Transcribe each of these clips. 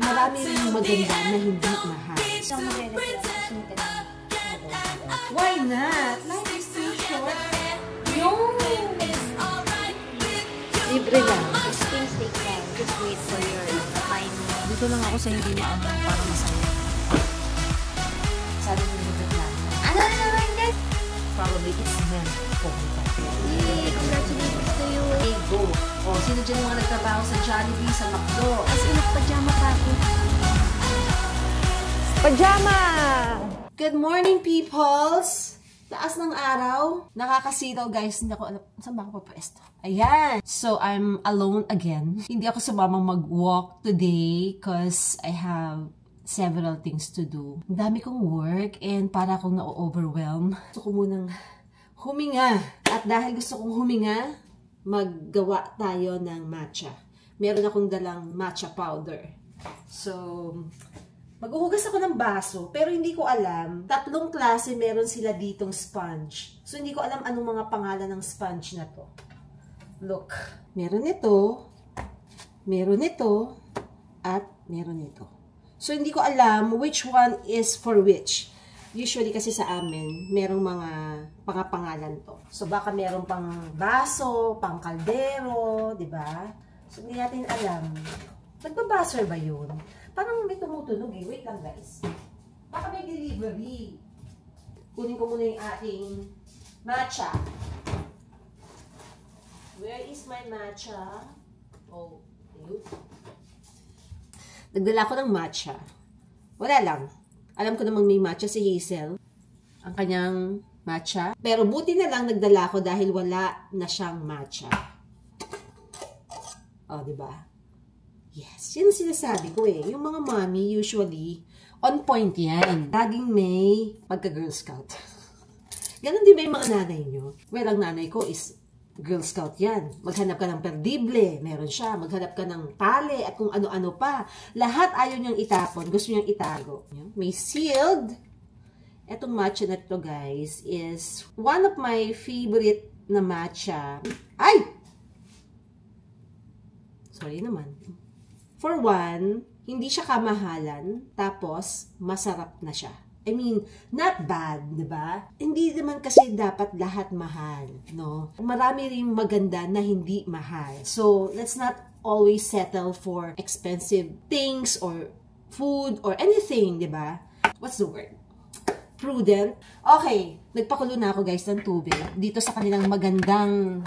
marami rin maganda na hindi mahal. Why not? Life is too short. Libre lang. Just things take time. Just wait for your time. Dito lang ako sa hindi na para masaya. Sabi mo yung lang. Ano na naman, guys? Probably it's meant for me. Yay! Congratulations to you. Hey, go. O, sino dyan yung mga nagtrabaho sa Jollibee, sa McDo? As in, pajama pa ako. Pajama! Good morning, peoples! Taas ng araw. Nakakasitaw, guys. Hindi ako alam. Saan ba ako papwesto? Ayan. So, I'm alone again. Hindi ako sumamang mag-walk today because I have several things to do. Ang dami kong work and para akong na-overwhelm. Gusto ko munang huminga. At dahil gusto kong huminga, maggawa tayo ng matcha. Meron akong dalang matcha powder. So, maghuhugas ako ng baso, pero hindi ko alam. 3 klase meron sila ditong sponge. So, hindi ko alam anong mga pangalan ng sponge na to. Look. Meron ito, at meron ito. So, hindi ko alam which one is for which. Usually kasi sa amin, merong mga pangalan to. So, baka meron pang baso, pang kaldero, di ba? So, hindi natin alam. Nagbabaser ba yun? Parang may tumutunog eh. Wait lang, guys. Baka may delivery. Kunin ko muna yung ating matcha. Where is my matcha? Oh, yun. Nagdala ko ng matcha. Wala lang. Alam ko namang may matcha si Hazel. Ang kanyang matcha. Pero buti na lang nagdala ko dahil wala na siyang matcha. Oh, diba? Yes, yun sinasabi ko eh. Yung mga mommy, usually, on point yan. Laging may pagka-Girl Scout. Ganon din ba yung mga nanay nyo? Well, ang nanay ko is Girl Scout yan. Maghanap ka ng perdible, meron siya. Maghanap ka ng pale at kung ano-ano pa. Lahat ayaw niyang itapon. Gusto niyang itago. May sealed. Etong matcha na to, guys, is one of my favorite na matcha. Ay! Sorry naman. For one, hindi siya kamahalan, tapos masarap na siya. I mean, not bad, di ba? Hindi naman kasi dapat lahat mahal, no? Marami rin maganda na hindi mahal. So, let's not always settle for expensive things or food or anything, di ba? What's the word? Prudent. Okay, nagpakulo na ako, guys, ng tubig dito sa kanilang magandang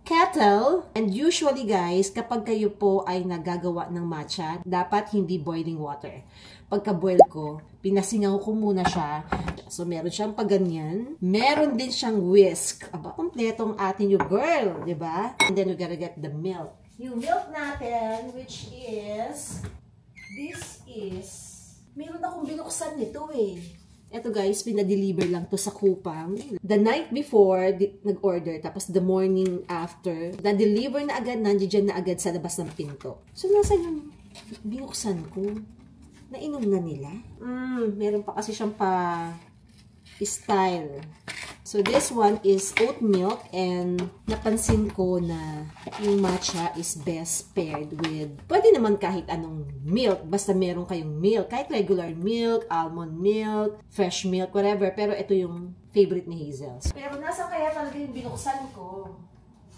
kettle. And usually, guys, kapag kayo po ay nagagawa ng matcha, dapat hindi boiling water. Pagka-boil ko, pinasingaw ko muna siya. So, meron siyang paganyan. Meron din siyang whisk. Aba, kompletong atin yung girl, di ba? And then, we gotta get the milk. Yung milk natin, which is, this is, meron akong binuksan nito eh. Eto guys, pinadeliver lang to sa Kupang. The night before, nag-order. Tapos the morning after, na-deliver na agad, nandiyan na agad sa labas ng pinto. So, nasa yung binuksan ko? Nainom na nila? Meron pa kasi siyang pa-style. So, this one is oat milk. And napansin ko na yung matcha is best paired with, pwede naman kahit anong milk. Basta meron kayong milk. Kahit regular milk, almond milk, fresh milk, whatever. Pero ito yung favorite ni Hazel. Pero nasa kaya talaga yung binuksan ko?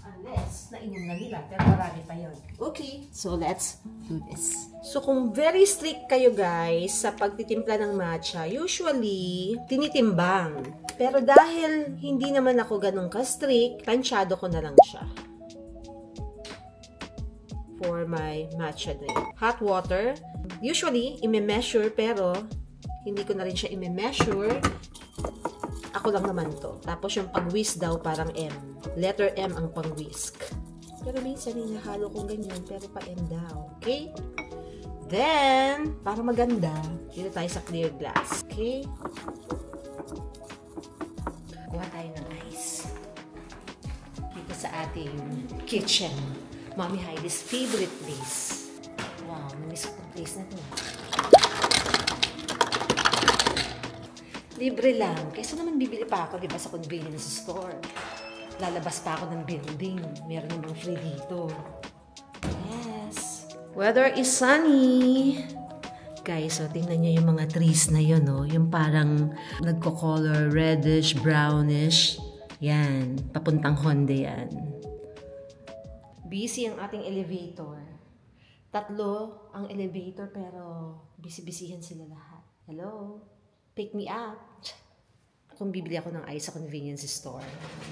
Unless, nainom na nila. Pero marami pa yun. Okay, so let's do this. So, kung very strict kayo guys sa pagtitimpla ng matcha, usually, tinitimbang. Pero dahil hindi naman ako ganun ka-strict, tansyado ko na lang siya. For my matcha drink. Hot water. Usually, ime-measure pero hindi ko na rin siya ime-measure. Ako lang naman to. Tapos yung pag-whisk daw parang M. Letter M ang pang-whisk. Pero minsan hinahalo kong ganyan pero pa M daw. Okay? Then, para maganda, dito tayo sa clear glass. Okay? Kuha tayo ng ice. Dito sa ating kitchen. Mommy Heidi's favorite place. Wow, namiss ko itong place na ito. Libre lang. Kaysa naman bibili pa ako, diba, sa convenience store. Lalabas pa ako ng building. Meron namang free dito. Yes. Weather is sunny. Guys, so tingnan nyo yung mga trees na yun, no? Yung parang nagko-color reddish, brownish. Yan, papuntang Honda yan. Busy ang ating elevator. 3 ang elevator pero busy-busyhan sila lahat. Hello? Pick me up. Kung bibili ako ng ice sa convenience store,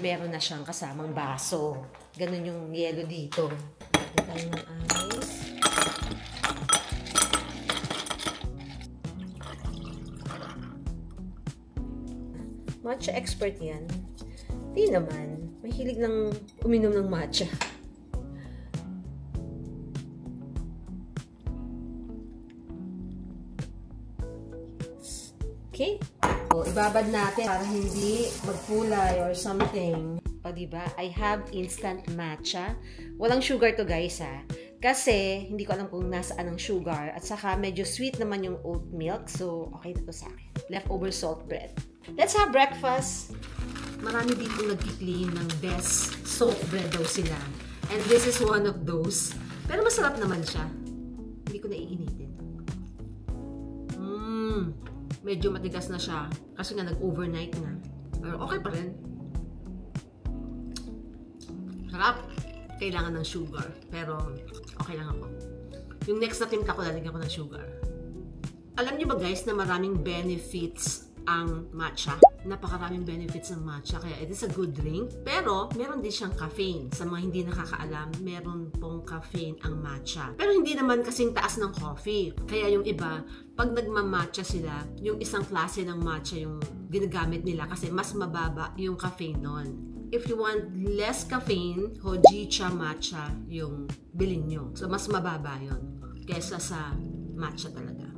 meron na siyang kasamang baso. Ganun yung yelo dito. Ito tayo ng ice. Matcha expert yan. Di naman. Mahilig lang uminom ng matcha. Okay? So, ibabad natin para hindi magkulay or something. O, diba? I have instant matcha. Walang sugar to, guys, ha? Kasi, hindi ko alam kung nasaan ang sugar. At saka, medyo sweet naman yung oat milk. So, okay na to sa akin. Leftover salt bread. Let's have breakfast. Marami dito nagki-claim ng best salt bread daw sila. And this is one of those. Pero masarap naman siya. Hindi ko naiinitin. Medyo matigas na siya. Kasi nga nag-overnight na. Pero okay pa rin. Sarap. Kailangan ng sugar. Pero okay lang ako. Yung next na timpla ko, lalagyan ko ng sugar. Alam niyo ba guys na maraming benefits ang matcha? Napakaraming benefits ng matcha. Kaya it is a good drink. Pero meron din siyang caffeine. Sa mga hindi nakakaalam, meron pong caffeine ang matcha. Pero hindi naman kasing taas ng coffee. Kaya yung iba, pag nagmamatcha sila, yung isang klase ng matcha yung ginagamit nila kasi mas mababa yung caffeine nun. If you want less caffeine, Hojicha matcha yung bilhin nyo. So, mas mababa yun kesa sa matcha talaga.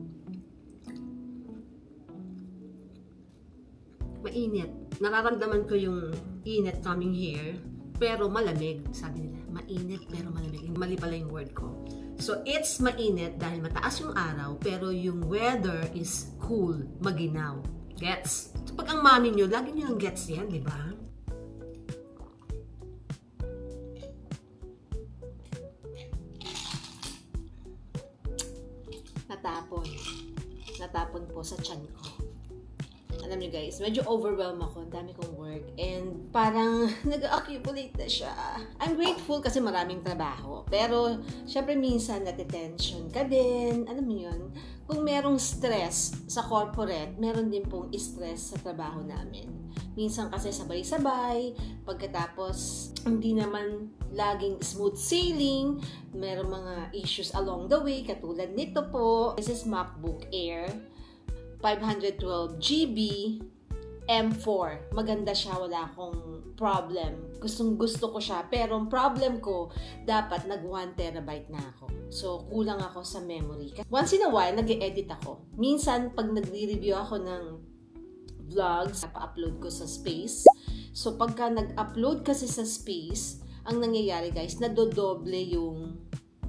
Mainit. Nararamdaman ko yung init coming here, pero malamig. Sabi nila, mainit pero malamig. Mali pala yung word ko. So, it's mainit dahil mataas yung araw, pero yung weather is cool, maginaw. Gets? So, pag ang mami nyo, lagi nyo ng gets yan, di ba? Natapon po sa tiyan ko. Alam niyo guys, medyo overwhelmed ako. Dami kong work. And parang nag-accumulate na siya. I'm grateful kasi maraming trabaho. Pero, syempre minsan natitension ka din. Alam niyo yun? Kung merong stress sa corporate, meron din pong stress sa trabaho namin. Minsan kasi sabay-sabay. Pagkatapos, hindi naman laging smooth sailing. Merong mga issues along the way. Katulad nito po. This is MacBook Air. 512 GB M4. Maganda siya, wala akong problem. Gusto ko siya. Pero ang problem ko, dapat nag 1 terabyte na ako. So, kulang ako sa memory. Once in a while, nag-e-edit ako. Minsan, pag nagre-review ako ng vlogs, pa-upload ko sa Space. So, pagka nag-upload kasi sa Space, ang nangyayari guys, nadodoble yung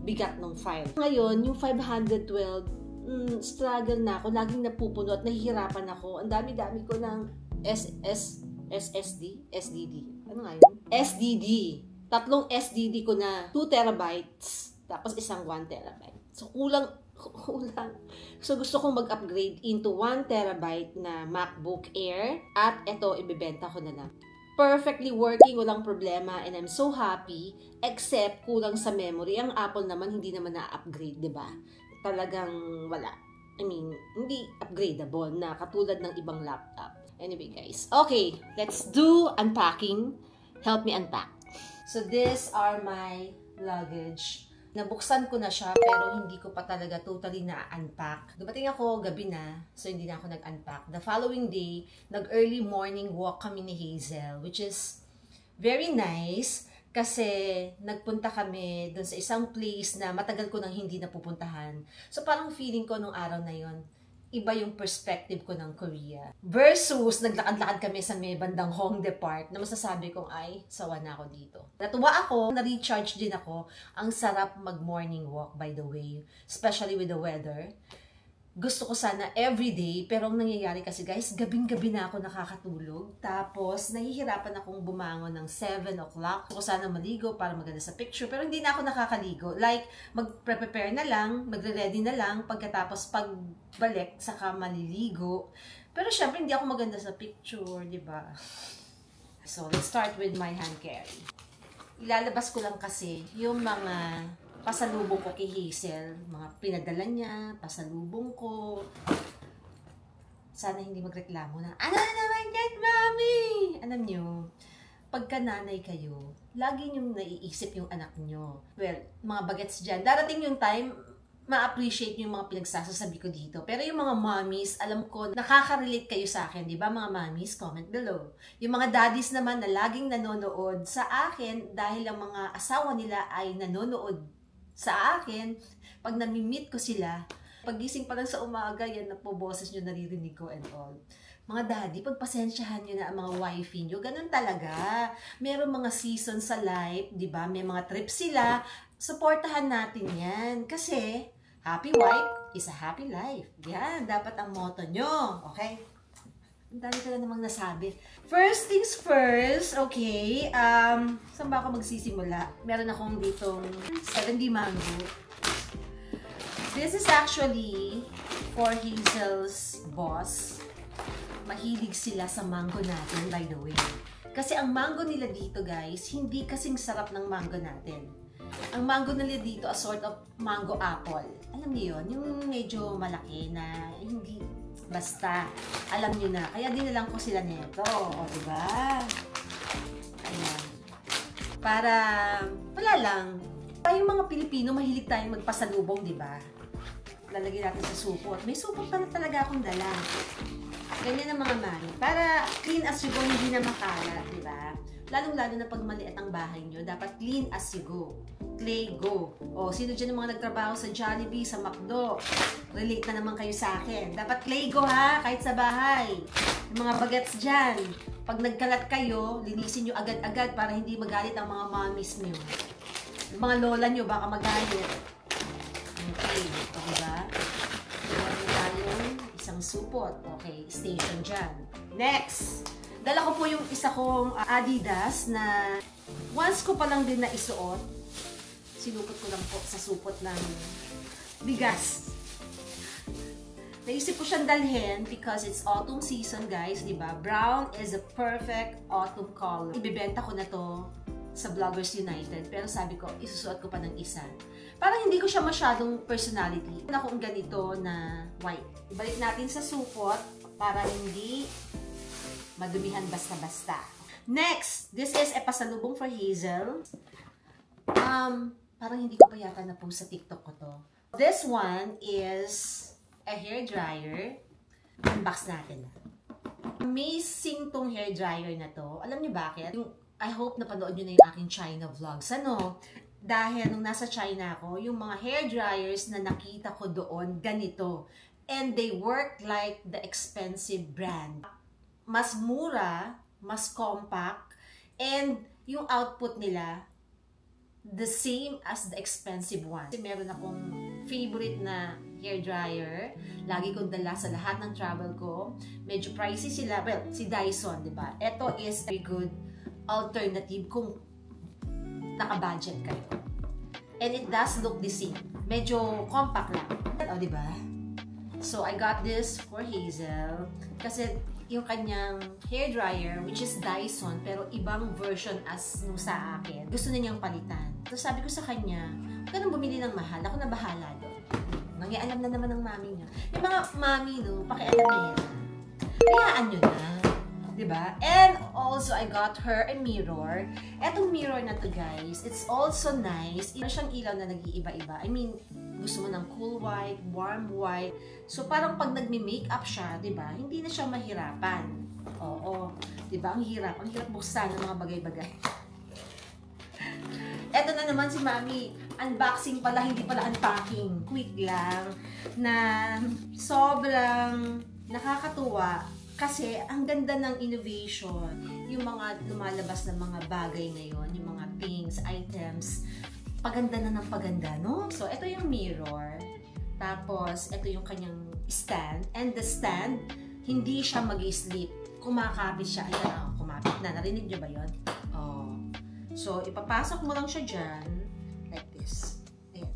bigat ng file. Ngayon, yung 512 struggle na ako, laging napupuno at nahihirapan ako. Ang dami-dami ko ng SDD. Ano nga yun? SDD. 3 SDD ko na 2 terabytes, tapos isang 1 terabyte. So, kulang. So, gusto kong mag-upgrade into 1 terabyte na MacBook Air at ito, ibibenta ko na lang. Perfectly working, walang problema, and I'm so happy, except kulang sa memory. Ang Apple naman, hindi naman na-upgrade, diba? Talagang wala. I mean, hindi upgradable na katulad ng ibang laptop. Anyway, guys. Okay, let's do unpacking. Help me unpack. So, these are my luggage. Nabuksan ko na siya, pero hindi ko pa talaga totally na-unpack. Dumating ako, gabi na, so hindi na ako nag-unpack. The following day, nag-early morning walk kami ni Hazel, which is very nice. Kasi nagpunta kami dun sa isang place na matagal ko nang hindi napupuntahan. So parang feeling ko nung araw na yon, iba yung perspective ko ng Korea. Versus naglakad-lakad kami sa may bandang Hongdae Park na masasabi kong ay, sawa na ako dito. Natuwa ako, na-recharge din ako. Ang sarap mag-morning walk by the way, especially with the weather. Gusto ko sana everyday, pero ang nangyayari kasi guys, gabing-gabi na ako nakakatulog. Tapos, nahihirapan akong bumangon ng 7 o'clock. Gusto ko sana maligo para maganda sa picture, pero hindi na ako nakakaligo. Like, mag-prepare na lang, magre-ready na lang, pagkatapos pagbalik, saka maliligo. Pero syempre, hindi ako maganda sa picture, di ba? So, let's start with my hand carry. Ilalabas ko lang kasi yung mga pasalubong ko kay Hazel, mga pinadala niya, pasalubong ko. Sana hindi magreklamo na, ano naman yan, mami? Alam nyo, pagka nanay kayo, lagi nyo naiisip yung anak nyo. Well, mga bagets dyan, darating yung time, ma-appreciate nyo yung mga pinagsasasabi ko dito. Pero yung mga mommies, alam ko, nakaka-relate kayo sa akin, di ba mga mommies? Comment below. Yung mga daddies naman na laging nanonood sa akin dahil ang mga asawa nila ay nanonood sa akin, pag nami-meet ko sila, pagising pa lang sa umaga, yan na po boses nyo naririnig ko and all. Mga daddy, pagpasensyahan nyo na ang mga wifey nyo, ganun talaga. Meron mga season sa life, di ba? May mga trips sila, supportahan natin yan. Kasi, happy wife is a happy life. Yan, dapat ang motto nyo. Okay? Ang dami ka na namang nasabi. First things first, okay, saan ba ako magsisimula? Meron akong ditong 70 mango. This is actually for Hazel's boss. Mahilig sila sa mango natin, by the way. Kasi ang mango nila dito, guys, hindi kasing sarap ng mango natin. Ang mango nila dito, a sort of mango apple. Alam niyo yun? Yung medyo malaki na hindi basta. Alam niyo na. Kaya dinalang ko sila nito. O, diba? Ayan. Para, wala lang. Tayong mga Pilipino, mahilig tayong magpasalubong, diba? Lalagyan natin sa supot. May supot pa na talaga akong dala. Ganyan ang mga mami. Para clean as you go, hindi na makalat, diba? Lalong-lalo na pag maliit ang bahay nyo, dapat clean as you go. Clay, go. O, sino dyan ang mga nagtrabaho sa Jollibee, sa McDo? Relate na naman kayo sa akin. Dapat clay, go ha, kahit sa bahay. Yung mga bagets dyan, pag nagkalat kayo, linisin nyo agad-agad para hindi magalit ang mga mommies nyo. Yung mga lola nyo, baka magalit. Okay, okay ba? Meron tayong isang supot. Okay, station dyan. Next! Dala ko po yung isa kong Adidas na once ko pa lang din na isuot. Sinupot ko lang po sa supot ng bigas. Naisip ko siyang dalhin because it's autumn season, guys, di ba? Brown is a perfect autumn color. Ibebenta ko na to sa Vloggers United, pero sabi ko, isusuot ko pa ng isa. Parang hindi ko siya masyadong personality. Na kung ganito na white. Ibalik natin sa supot para hindi madumihan basta-basta. Next, this is a pasalubong for Hazel. Parang hindi ko pa yata na-post sa TikTok ko to. This one is a hair dryer. Unbox natin. Amazing tong hair dryer na to. Alam niyo bakit? I hope napanood niyo na yung aking China vlogs. Ano? Dahil nung nasa China ako, yung mga hair dryers na nakita ko doon, ganito. And they work like the expensive brand. Mas mura, mas compact, and yung output nila, the same as the expensive one. Meron akong favorite na hair dryer. Lagi kong dala sa lahat ng travel ko. Medyo pricey sila. Well, si Dyson, di ba? Ito is a good alternative kung naka-budget kayo. And it does look the same. Medyo compact lang. O, di ba? So, I got this for Hazel. Kasi yung kanyang hair dryer, which is Dyson, pero ibang version as nung sa akin. Gusto na niyang palitan. So sabi ko sa kanya, huwag ka nang bumili ng mahal. Ako na bahala doon. Nangialam na naman ng mami niya. Yung mga mami, no, pakialam niya. Hayaan nyo na. Diba? And also, I got her a mirror. Etong mirror na to, guys, it's also nice. Meron siyang ilaw na nag-iiba-iba. I mean, gusto mo ng cool white, warm white. So, parang pag nagme-makeup siya, diba, hindi na siya mahirapan. Oo. Diba? Ang hirap. Ang hirap buksan ng mga bagay-bagay. Eto na naman si Mami. Unboxing pala, hindi pala unpacking. Quick lang. Na sobrang nakakatuwa. Kasi ang ganda ng innovation. Yung mga lumalabas na mga bagay ngayon. Yung mga things, items. Paganda na ng paganda, no? So, ito yung mirror. Tapos, ito yung kanyang stand. And the stand, hindi siya mag-sleep. Kumakapit siya. Ayan, kumapit na. Narinig niyo ba yun? Oh. So, ipapasok mo lang siya dyan. Like this. Ayan.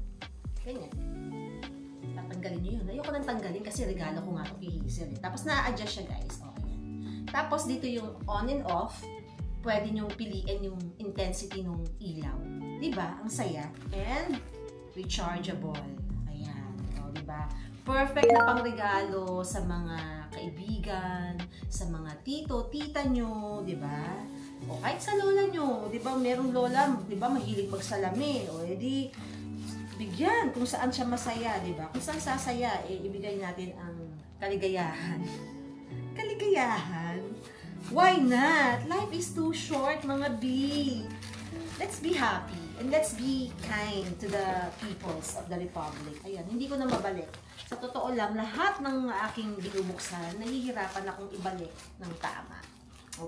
Ganyan. Tatanggalin niyo yun. Ayoko nang tanggalin kasi regalo ko nga ito kay Hazel. Tapos, na-adjust siya, guys. Oh, ayan. Tapos, dito yung on and off. Pwede nyo piliin yung intensity ng ilaw. Diba? Ang saya. And, rechargeable. Ayan. O, diba? Perfect na pangregalo sa mga kaibigan, sa mga tito, tita nyo, diba? O, kahit sa lola nyo, diba? Merong lola, diba? Mahilig magsalamin. O, edi, bigyan kung saan siya masaya, diba? Kung saan sasaya, ibigay natin ang kaligayahan. Kaligayahan? Why not? Life is too short, mga B. Let's be happy and let's be kind to the peoples of the Republic. Ayan, hindi ko na mabalik. Sa totoo lang, lahat ng aking binubuksan, nahihirapan akong ibalik ng tama.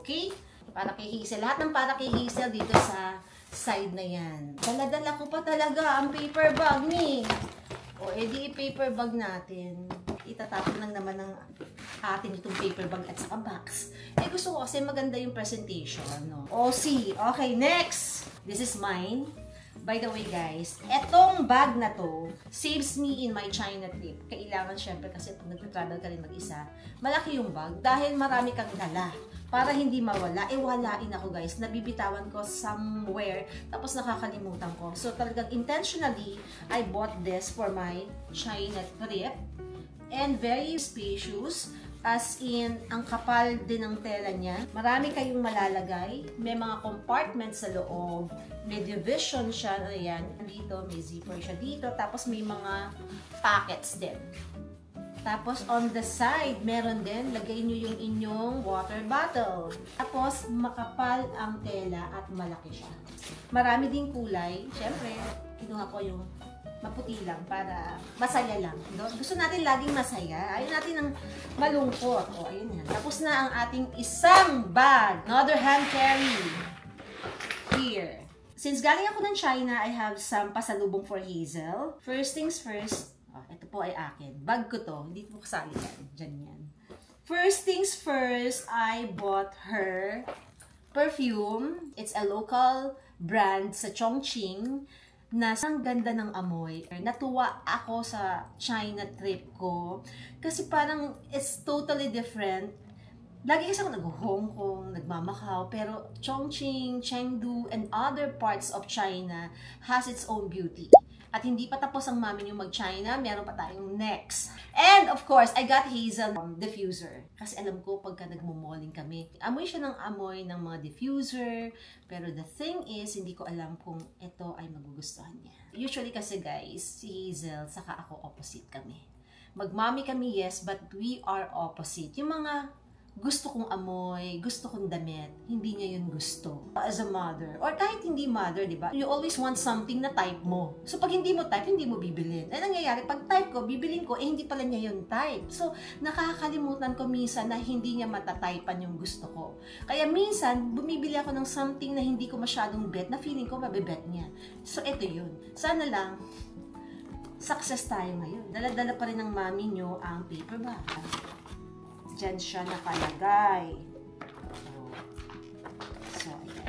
Okay? Para kay Hazel. Lahat ng para kay Hazel dito sa side na yan. Dala-dala ko pa talaga ang paper bag ni. O, edi paper bag natin. Itatapon lang naman ng atin itong paper bag at saka box. Gusto ko kasi maganda yung presentation, no? OC. Okay, next! This is mine. By the way, guys, etong bag na to saves me in my China trip. Kailangan syempre kasi pag nag-travel ka rin mag-isa, malaki yung bag dahil marami kang dala. Para hindi mawala, walain ako, guys. Nabibitawan ko somewhere, tapos nakakalimutan ko. So, talagang intentionally, I bought this for my China trip. And very spacious. As in, ang kapal din ng tela niya. Marami kayong malalagay. May mga compartments sa loob. May division siya. Ayan. Dito, may zipper siya dito. Tapos may mga pockets din. Tapos on the side, meron din. Lagay nyo yung inyong water bottle. Tapos makapal ang tela at malaki siya. Marami ding kulay. Siyempre, kinuha ko yung maputi lang para masaya lang. Gusto natin laging masaya. Ayaw natin ng malungkot. O, ayun yan. Tapos na ang ating isang bag. Another hand carry. Here. Since galing ako ng China, I have some pasalubong for Hazel. First things first, ito po ay akin. Bag ko to. Hindi po kasali yan. Diyan yan. First things first, I bought her perfume. It's a local brand sa Chongqing. Na ang ganda ng amoy. Natuwa ako sa China trip ko kasi parang it's totally different. Lagi kasi ako nag-Hong Kong, nagmamakaw, pero Chongqing, Chengdu, and other parts of China has its own beauty. At hindi pa tapos ang mami yung mag-China, meron pa tayong next. And of course, I got Hazel diffuser. Kasi alam ko pagka nagmumalling kami, amoy siya ng amoy ng mga diffuser. Pero the thing is, hindi ko alam kung ito ay magugustuhan niya. Usually kasi guys, si Hazel, saka ako opposite kami. Magmami kami, yes, but we are opposite. Yung mga gusto kong amoy, gusto kong damit, hindi niya yun gusto. As a mother, or kahit hindi mother, di ba? You always want something na type mo. So, pag hindi mo type, hindi mo bibilin. Eh, nangyayari, pag type ko, bibilin ko, hindi pala niya yun type. So, nakakalimutan ko minsan na hindi niya matatypan yung gusto ko. Kaya minsan, bumibili ako ng something na hindi ko masyadong bet, na feeling ko mabibet niya. So, ito yun. Sana lang, success tayo ngayon. Dala-dala pa rin ng mami nyo ang paper bag. Diyan siya nakalagay. So, ayan.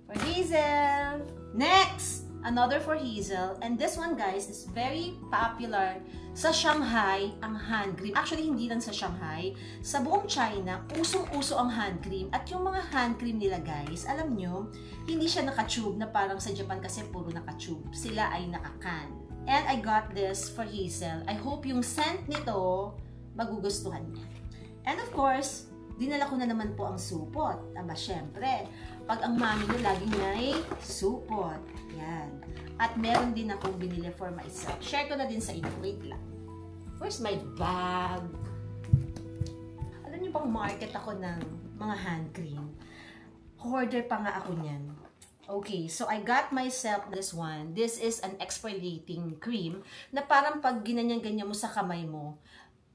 For Hazel. Next! Another for Hazel. And this one, guys, is very popular sa Shanghai, ang hand cream. Actually, hindi lang sa Shanghai. Sa buong China, usong-uso ang hand cream. At yung mga hand cream nila, guys, alam nyo, hindi siya naka-tube na parang sa Japan kasi puro naka-tube. Sila ay naka-can. And I got this for Hazel. I hope yung scent nito magugustuhan niya. And of course, dinala ko na naman po ang supot. Aba, syempre, pag ang mami niyo laging may supot. Yan. At meron din akong binili for myself. Share ko na din sa inyo. Wait lang. Where's my bag? Alam niyo bang market ako ng mga hand cream? Hoarder pa nga ako niyan. Okay, so I got myself this one. This is an exfoliating cream na parang pag ginanyan-ganyan mo sa kamay mo,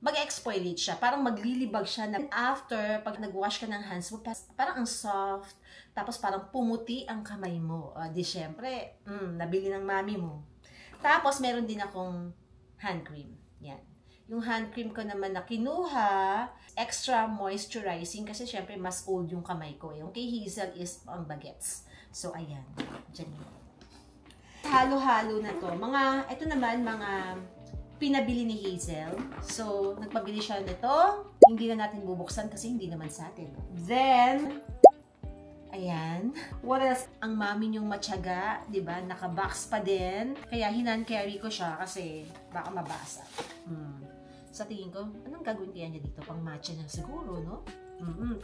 mag-exfoliate siya. Parang maglilibag siya na after, pag nag-wash ka ng hands mo, parang ang soft, tapos parang pumuti ang kamay mo. Di syempre, nabili ng mami mo. Tapos, meron din akong hand cream. Yan. Yung hand cream ko naman na kinuha, extra moisturizing kasi syempre mas old yung kamay ko. Yung kay Hazel is ang bagets. So, ayan. Diyan yun. Halo-halo na to. Ito naman, mga pinabili ni Hazel. So, nagpabili siya nito. Hindi na natin bubuksan kasi hindi naman sa atin. Then, ayan. What else? Ang mami niyong matyaga, di ba? Naka-box pa din. Kaya hinan-carry ko siya kasi baka mabasa. Sa tingin ko, anong gagawin kaya niya dito? Pang matcha niya siguro, no?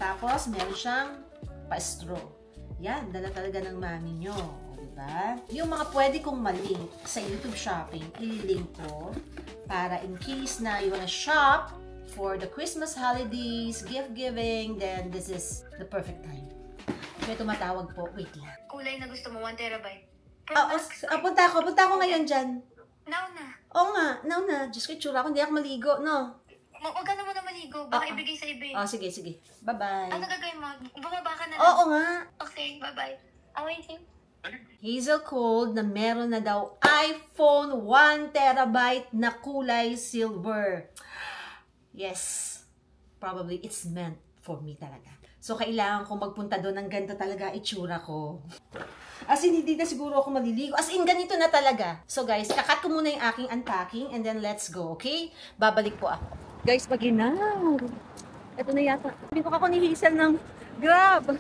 Tapos, meron siyang pa-straw. Yan, dala talaga ng mami niyo. Diba? Yung mga pwede kong malink sa YouTube shopping, ililink ko para in case na you wanna shop for the Christmas holidays, gift giving, then this is the perfect time. May tumatawag po. Wait lang. Kulay na gusto mo, 1 terabyte. Punta ako ngayon dyan. Now na. Oo nga, now na. Diyos ko, tsura ko, hindi ako maligo, no? Huwag ka na muna maligo. Baka ibigay sa iba. Sige. Bye-bye. Ano gagawin mo? Bumaba ka na lang. Oo nga. Okay, bye-bye. Waiting. Hazel Cold na meron na daw iPhone 1 terabyte na kulay silver. Yes. Probably it's meant for me talaga. So, kailangan kong magpunta doon ng ganito talaga itsura ko. As in, hindi na siguro ako maliligo. As in, ganito na talaga. So, guys, kakat ko muna yung aking unpacking and then let's go, okay? Babalik po ako. Guys, paginaw. Ito na yata. Sabi ko ako ni Hazel ng Grab.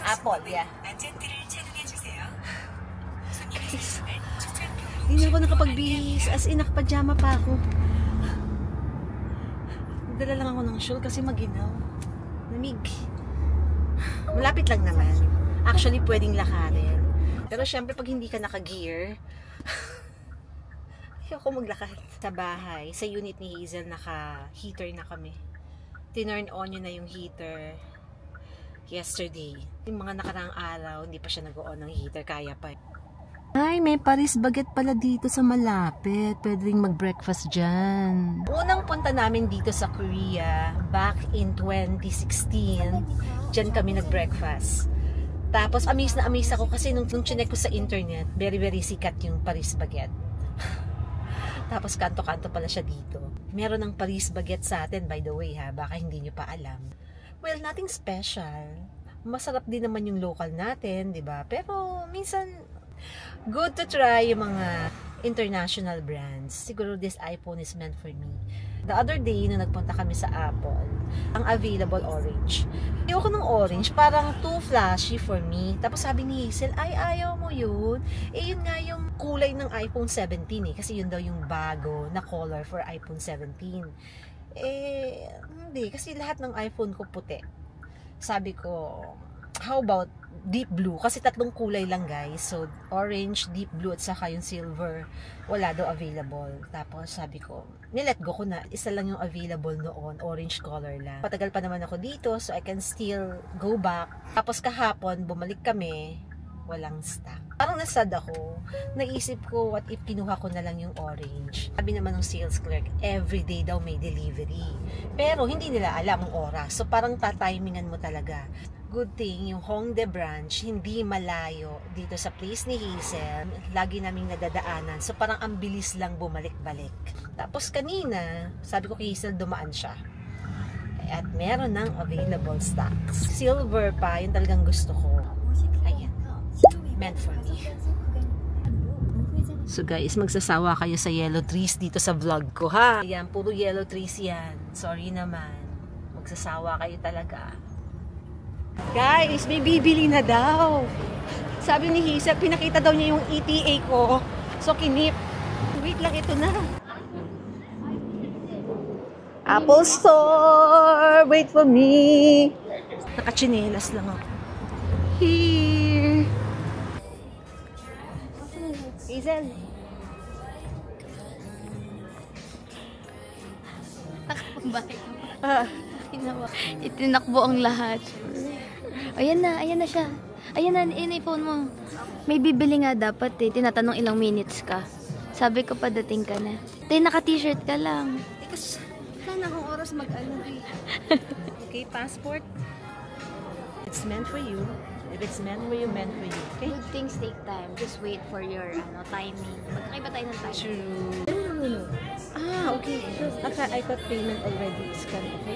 Apple, yeah. Hindi ako nakapag-bihis. As in, nakapajama pa ako. Nagdala lang ako ng shawl kasi maginaw. Lamig. Malapit lang naman. Actually, pwedeng lakarin. Pero syempre, pag hindi ka naka-gear, ayoko maglakad. Sa bahay, sa unit ni Hazel, naka-heater na kami. Tinurn on yun na yung heater yesterday. Yung mga nakaraang araw, hindi pa siya nag-on ng heater, kaya pa. Ay, may Paris Baguette pala dito sa malapit. Pwede rin mag-breakfast dyan. Unang punta namin dito sa Korea, back in 2016, dyan kami nag-breakfast. Tapos, amaze na amaze ako kasi nung chinek ko sa internet, very sikat yung Paris Baguette. Tapos, kanto-kanto pala siya dito. Meron ng Paris Baguette sa atin, by the way ha, baka hindi nyo pa alam. Well, nothing special. Masarap din naman yung local natin, di ba? Pero, minsan, good to try yung mga international brands. Siguro this iPhone is meant for me. The other day, nung nagpunta kami sa Apple, ang available orange. Ayoko ng orange, parang too flashy for me. Tapos sabi ni Hazel, ay ayaw mo yun. Eh yun nga yung kulay ng iPhone 17 eh. Kasi yun daw yung bago na color for iPhone 17. Eh, hindi. Kasi lahat ng iPhone ko puti. Sabi ko, how about deep blue? Kasi tatlong kulay lang guys. So, orange, deep blue, at saka yung silver. Wala daw available. Tapos sabi ko, nilet go ko na. Isa lang yung available noon. Orange color lang. Patagal pa naman ako dito. So, I can still go back. Tapos kahapon, bumalik kami. Walang stock. Parang nasad ako. Naisip ko, what if kinuha ko na lang yung orange? Sabi naman ng sales clerk, everyday daw may delivery. Pero hindi nila alam ang oras. So parang tatimingan mo talaga. Good thing, yung Hongdae branch, hindi malayo dito sa place ni Hazel. Lagi naming nadadaanan. So parang ang bilis lang bumalik-balik. Tapos kanina, sabi ko kay Hazel, dumaan siya. At meron ng available stocks. Silver pa, yun talagang gusto ko. Ayan. Meant for me. So guys, magsasawa kayo sa yellow trees dito sa vlog ko ha. Ayan, puro yellow trees yan. Sorry naman. Magsasawa kayo talaga. Guys, may bibili na daw. Sabi ni Hazel, pinakita daw niya yung ETA ko. So kinip. Wait lang, ito na. Apple Store! Wait for me! Nakachinelas lang ako. Here! Hazel! Itinakbo ang lahat. Ayan na siya. Ayan na yung phone mo. May bibili nga dapat eh. Tinatanong ilang minutes ka. Sabi ko pa dating ka na. Naka-t-shirt ka lang. Kasi wala na akong oras mag-ano eh. Okay, passport. It's it's meant for you, if it's meant for you, meant for you. Okay? Good things take time. Just wait for your timing. Magkakaiba tayo ng timing. True. No. Ah, okay. Actually, I thought payment already is okay.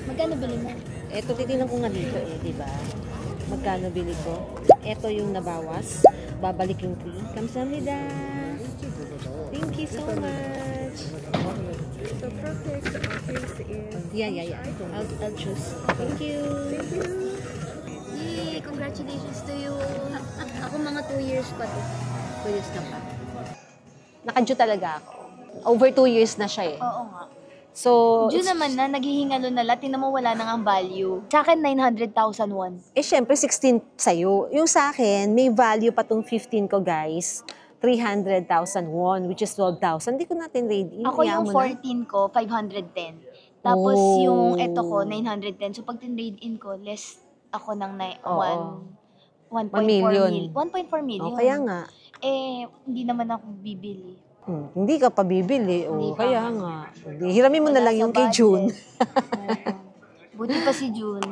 Magkano bili mo? Ito, titignan ko nga dito di ba? Magkano bili ko? Ito yung nabawas. Babalik yung 3. Kamsahamnida. Thank you so much. So perfect. The office is... Yeah. I'll choose. Thank you. Yay! Congratulations to you. Ako mga 2 years pa to. 2 years na pa. Naka-due talaga ako. Over 2 years na siya Oo nga. So, Due naman na, naghihingalo na lahat. Tingnan mo wala nang ang value. Sa akin, 900,000 won. syempre 16 sa'yo. Yung sa akin, may value pa tong 15 ko, guys. 300,000 won, which is 12,000. Hindi ko natin read. Ako yung 14 ko, 510. Tapos yung eto ko, 910. So pag tin-trade in ko, less ako ng 1.4 million. 1.4 million. Kaya nga. Hindi naman ako bibili. Hindi ka pa bibili. Hindi pa. Kaya nga. Hiramin mo na Wala lang sa yung kay budget. June. Buti pa si June.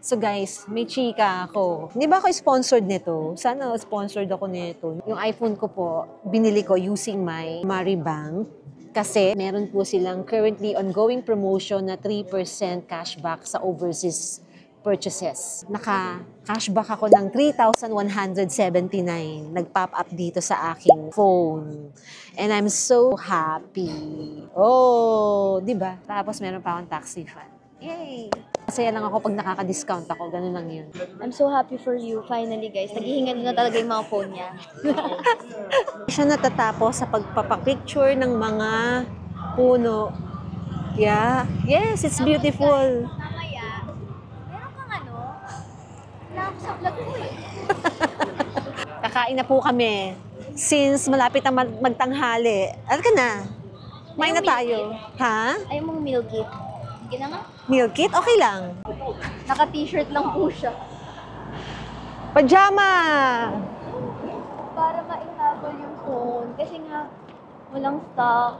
So guys, may chika ako. Hindi ba ako sponsored nito? Sana sponsored ako nito. Yung iPhone ko po, binili ko using my Maribank. Kasi meron po silang currently ongoing promotion na 3% cashback sa overseas purchases. Naka-cashback ako ng 3,179. Nag-pop up dito sa aking phone. And I'm so happy. Oh, di ba? Tapos meron pa akong taxi fund. Yay! Masaya lang ako pag nakaka-discount ako. Ganun lang yun. I'm so happy for you. Finally, guys. Naghihingalo na talaga yung mga phone niya. Siya natatapos sa pagpapapicture ng mga puno. Yeah. Yes, it's beautiful. Mamaya, meron kang wala ako sa vlog ko eh. Kakain na po kami. Since malapit na magtanghali. Ano ka na? Kumain na tayo. Ha? Ayaw mong milk it. Sige na nga. Meal kit? Okay lang. Naka-t-shirt lang po siya. Pajama! Para ma-enable yung phone. Kasi nga, walang stock.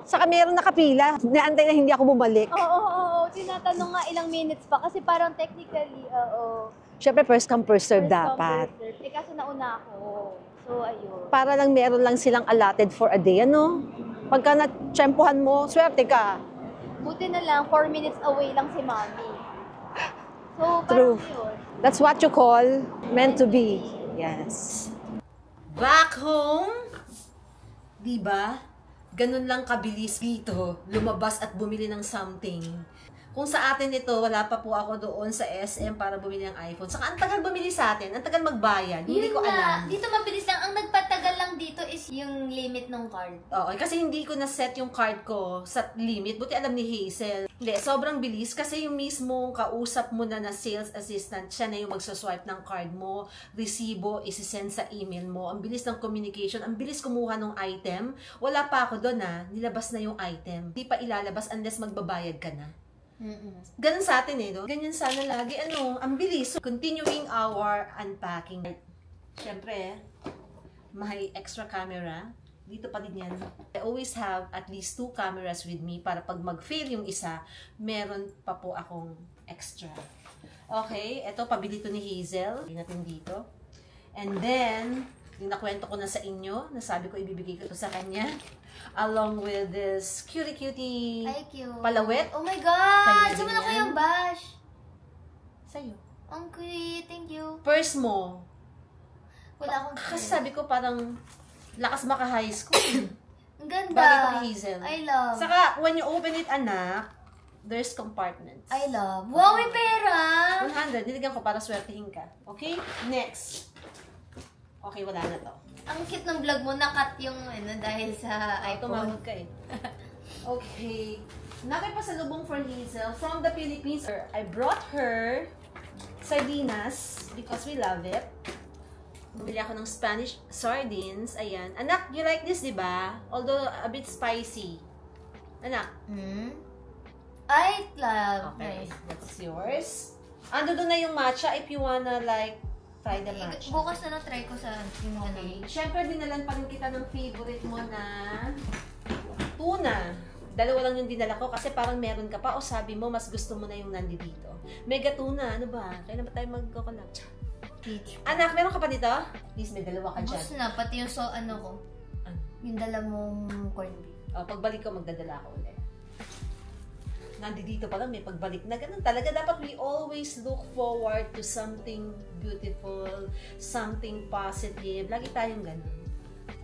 Saka meron nakapila. Naantay na hindi ako bumalik. Oo. Tinatanong nga ilang minutes pa. Kasi parang technically, Siyempre, first come, first serve first come, dapat. first serve. Kaso nauna ako. So, ayun. Para lang meron lang silang allotted for a day, ano? Pagka na-tsempuhan mo, swerte ka. Buti na lang, 4 minutes away lang si Mami. So, True. parang yun. That's what you call meant to be. Yes. Back home? Diba? Ganun lang kabilis dito. Lumabas at bumili ng something. Kung sa atin ito, wala pa po ako doon sa SM para bumili ng iPhone. Saka ang tagal bumili sa atin, ang tagal magbayad. Hindi ko alam. Dito mabilis lang. Ang nagpatagal lang dito is yung limit ng card. Oo, kasi hindi ko na-set yung card ko sa limit. Buti alam ni Hazel. Hindi, sobrang bilis kasi yung mismong kausap mo na sales assistant, siya na yung magsaswipe ng card mo, resibo, isisend sa email mo. Ang bilis ng communication, ang bilis kumuha ng item. Wala pa ako doon nilabas na yung item. Hindi pa ilalabas unless magbabayad ka na. Ganun sa atin no? Ganyan sana lagi. Ang bilis. So, continuing our unpacking. Siyempre, may extra camera. Dito pa din yan. I always have at least 2 cameras with me para pag mag-fail yung isa, meron pa po akong extra. Okay, eto, pabili to ni Hazel. Hindi natin dito. And then, yung nakwento ko na sa inyo, nasabi ko ibibigay ko to sa kanya. Along with this cutie-cutie Ay, cute. palawet. Oh my God! Kanya Saan mo din na ko yan. yung bash? Sa'yo. Ang cute. Thank you. Purse mo. Wala akong Kasi sabi ko parang lakas maka-high school. Ang ganda. Bagay ko ni Hazel. I love. Saka, when you open it, anak, there's compartments. I love. Wow, may pera! 100. Niligyan ko para swertihin ka. Okay? Next. Okay, wala na to. Ang cute ng vlog mo, nakat yung dahil sa iPhone. Tumawag ka eh. Okay. Nakipasalubong for Hazel from the Philippines. I brought her sardinas because we love it. Bumili ako ng Spanish sardines. Ayan. Anak, you like this, di ba? Although a bit spicy. Anak. I love. Okay. Nice. That's yours. Ando doon na yung matcha if you wanna like try the matcha. Bukas na try ko sa Okay. Siyempre, dinalan pa rin kita ng favorite mo na tuna. Dalawa lang yung dinala ko kasi parang meron ka pa o sabi mo mas gusto mo na yung nandito. Mega tuna, ano ba? Kaya na ba tayo magko-collab? Anak, meron ka pa dito? Please, may dalawa ka dyan. Bus na, pati yung ano ko. Yung dala mong corned beef. Pagbalik ko, magdadala ako ulit. Nandito pa lang, may pagbalik na ganun. Talaga dapat we always look forward to something beautiful, something positive. Lagi tayong ganun.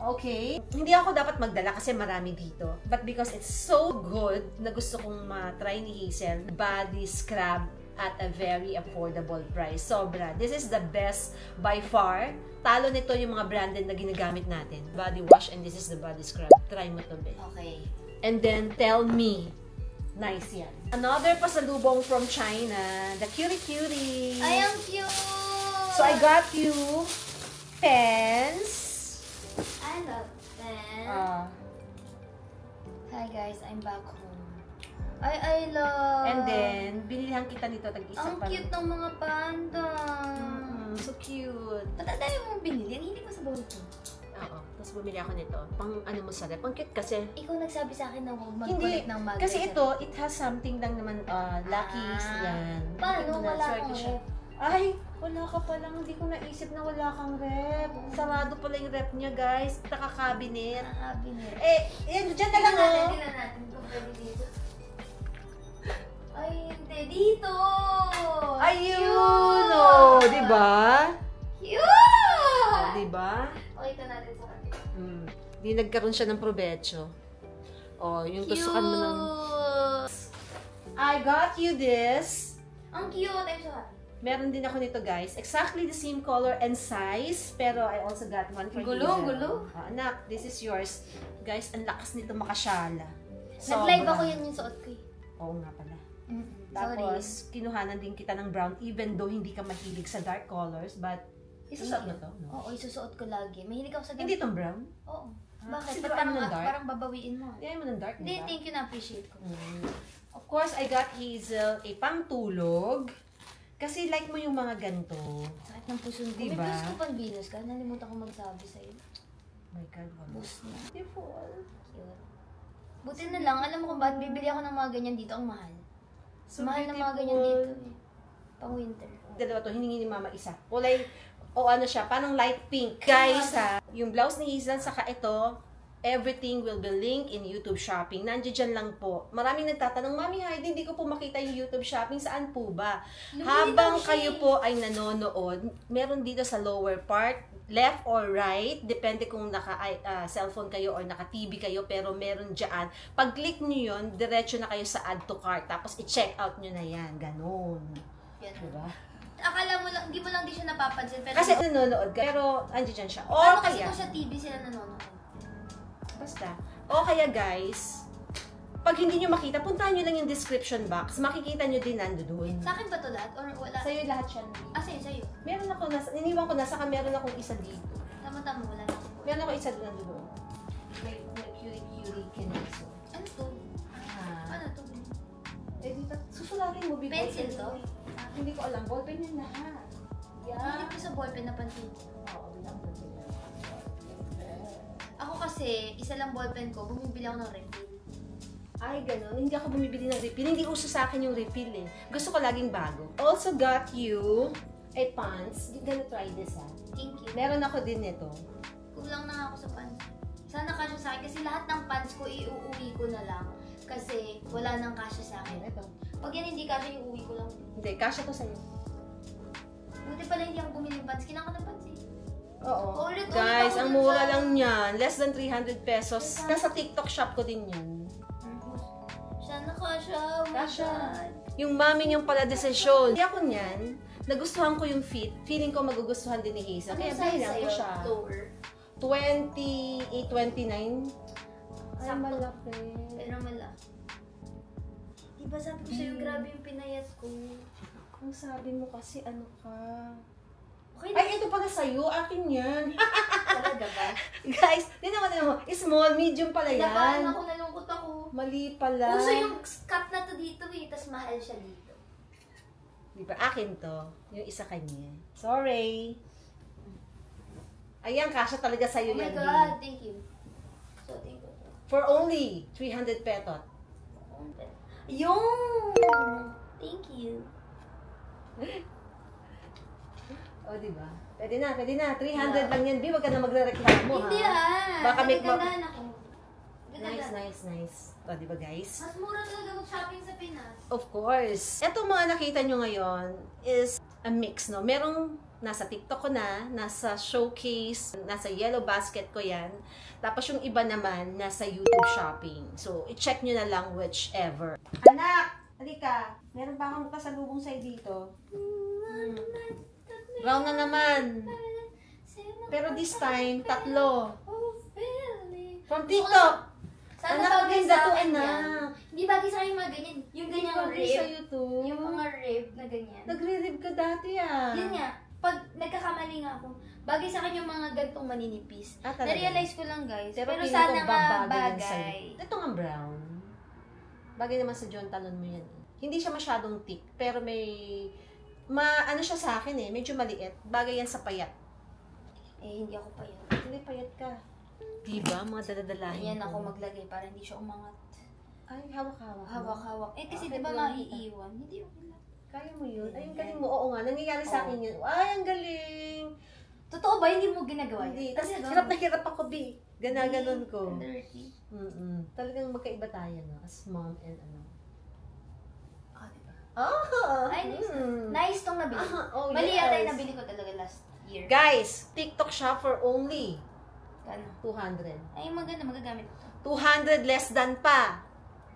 Okay? Hindi ako dapat magdala kasi marami dito. But because it's so good na gusto kong ma-try ni Hazel, body scrub at a very affordable price. Sobra. This is the best by far. Talo nito yung mga branded na ginagamit natin. Body wash and this is the body scrub. Try mo to, be. Okay. And then tell me, nice yan. Another pasalubong from China, the Cutie Cutie. Ay, ang cute! So I got you pens. I love them. Hi guys, I'm back home. I love... And then, binilihan kita nito tag-isa Ang pa. cute ng mga panda. So cute. Ba't ang dami mong binili? Ang hindi ko sa bawal ko. Oo. Tapos bumili ako nito. Pang ano mo sa rep. Ang cute kasi. Ikaw nagsabi sa akin na huwag Hindi. mag-collect ng mag. Kasi ito, it has something lang naman, Lucky's. Yan. Paano? Wala Swerte akong siya. rep. Ay, wala ka pa lang. Hindi ko naisip na wala kang rep. Sarado pala yung rep niya, guys. Naka-cabinet. Nakakabinet. Yan, dyan na lang, oh. Tingnan natin kung pwede dito. Ay, hindi. Dito! Ayun! Oh, diba? Cute! Diba? Pakita natin sa kanila. Di nagkaroon siya ng provecho. Oh, yung tusukan mo ng... I got you this. Ang cute! I'm so happy. Meron din ako nito, guys. Exactly the same color and size. Pero I also got one for Gulo, Hazel. gulo. Anak, this is yours. Guys, ang lakas nito makasyala. Nag-live ako yan yung suot ko eh. Oo nga pala. Sorry. Tapos, kinuhanan din kita ng brown even though hindi ka mahilig sa dark colors. But, isusuot mo to, no? Oo, isusuot ko lagi. Mahilig ako sa Hindi itong brown? Oo. Kasi Bakit? di Ba't ba parang, ano ng dark? parang babawiin mo? Hindi mo ng dark, Hindi, diba? thank you, na-appreciate ko. Of course, I got Hazel a pangtulog. Kasi like mo yung mga ganito. Sakit ng puso ko. Diba? May plus ko pang Venus ka. Nalimutan ko magsabi sa'yo. Oh my God, wala. Boost na. Beautiful. Cute. Buti na lang, alam mo kung bakit bibili ako ng mga ganyan dito, ang mahal. So mahal ng mga ganyan dito eh. Pang winter. Dalawa to, hiningi ni Mama isa. Kulay, o ano siya, parang light pink. Guys, yung blouse ni Hazel, saka ito, everything will be linked in YouTube Shopping. Nandiyan dyan lang po. Maraming nagtatanong, Mami Heidi, hindi ko po makita yung YouTube Shopping. Saan po ba? Habang kayo po ay nanonood, meron dito sa lower part, left or right, depende kung naka-cellphone kayo or naka-TV kayo, pero meron dyan. Pag-click nyo yun, diretso na kayo sa add to cart. Tapos i-check out nyo na yan. Ganon. Yan. Diba? Akala mo lang, hindi mo lang din siya napapansin. Pero Kasi nanonood ka, pero andiyan dyan siya. O ano kasi kaya, kung sa TV sila nanonood? basta. O kaya guys, pag hindi nyo makita, puntahan nyo lang yung description box. Makikita nyo din nandoon. Sa akin ba to lahat? Or wala? Sa'yo lahat siya. Sa'yo. Meron ako, iniwan ko na, saka meron akong isa dito. Tama-tama, wala na. Meron ako isa nandoon. May cutie kineso. Ano to? Ano to? Dito, susulatin mo, big Pencil ballpen to? mo. Hindi ko alam, ballpen yan lahat. Hindi ko sa ballpen na pansin. Oo, bilang ballpen yan. Ako kasi, isa lang ballpen ko, bumibili ako ng refill. Ay, ganun. Hindi ako bumibili ng refill. Hindi uso sa akin yung refill eh. Gusto ko laging bago. Also got you a pants. You're gonna try this, ha? Thank you. Meron ako din nito. Kulang na nga ako sa pants. Sana kasya sa akin. Kasi lahat ng pants ko, iuuwi ko na lang. Kasi wala nang kasya sa akin. Ito. Pag yan hindi kasya, iuwi ko lang. Hindi, kasya to sa'yo. Buti pala hindi ako bumili ng pants. Kailangan ko ng pants eh. Oo. Ulit-ulit Guys, ako ang dun mura sa- lang yan. Less than 300 pesos. Nasa TikTok shop ko din yan. Sana kasya. Oh my Kasya. God. Yung mami niyang pala desisyon. Kaya ako niyan, nagustuhan ko yung fit. Feeling ko magugustuhan din ni Hazel. Kaya Anong size bilang ko sa'yo? siya. Lower. 28, 29. Ay, Sakto. malaki. Pero malaki. Diba sabi ko sa'yo, grabe yung pinayat ko. Kung sabi mo kasi ano ka. Okay, Ay, ito pala sa'yo. Akin yan. talaga ba? Guys, di naman mo. Small, medium pala Nabahan yan. ako, nalungkot ako. Mali pala. Puso yung cut na to dito eh, tas mahal siya dito. Di ba? Akin to. Yung isa kanya. Sorry. Ayan, kasha talaga sa'yo Oh my yan. God, thank you. So, thank you. For only 300 petot. Yung! Thank you. O, diba? Pwede na. 300 lang yan, B. Huwag ka na magre-reklamo, ha? Hindi Baka may... Nagagandaan ako. Nice. O, diba, guys? Mas mura talaga mag-shopping sa Pinas. Of course. Ito mga nakita nyo ngayon is a mix, no? Merong nasa TikTok ko na, nasa showcase, nasa yellow basket ko yan. Tapos yung iba naman, nasa YouTube shopping. So, i-check nyo na lang whichever. Anak! Halika! Meron pa akong pasalubong sa'yo dito. Brown na naman. Pero this time, 3. From TikTok! Sana Anak, bagay maganda sa to, akin anak. yan. Hindi bagay sa akin yung mga ganyan. Yung ganyang Bagay rib. sa'yo to. Yung mga rib na ganyan. Nagre-rib ka dati, ah. Yun nga. Pag nagkakamali nga ako, bagay sa akin yung mga gantong maninipis. Talaga? Na-realize ko lang, guys. Pero feeling sana ko nga babagay yan bagay. sa'yo. Ito nga brown. Bagay naman sa John Talon mo yan. Hindi siya masyadong thick, pero may... ano siya sa akin eh, medyo maliit. Bagay yan sa payat. Eh, hindi ako payat. Hindi payat ka. Diba? Mga daladalahin Ayan ko. ako maglagay para hindi siya umangat. Ay, hawak-hawak. Hawak-hawak. Eh, kasi Okay, diba lang. maiiwan? Hindi okay lang. Kaya mo yun? Ay, ang galing mo. Oo nga, nangyayari sa akin yun. Ay, ang galing. Totoo ba? Hindi mo ginagawa yun? Hindi. Kasi Hirap na hirap ako, B. Ganaganon ko. Dirty. Talagang magkaiba tayo, no? As mom and ano. Ah, diba? Oh! Ay, nice. Nice tong nabili. Oh, Mali yes. yata yung nabili ko talaga last year. Guys, TikTok shop for only Kano? 200. Ay, maganda. Magagamit ito. 200 less than pa.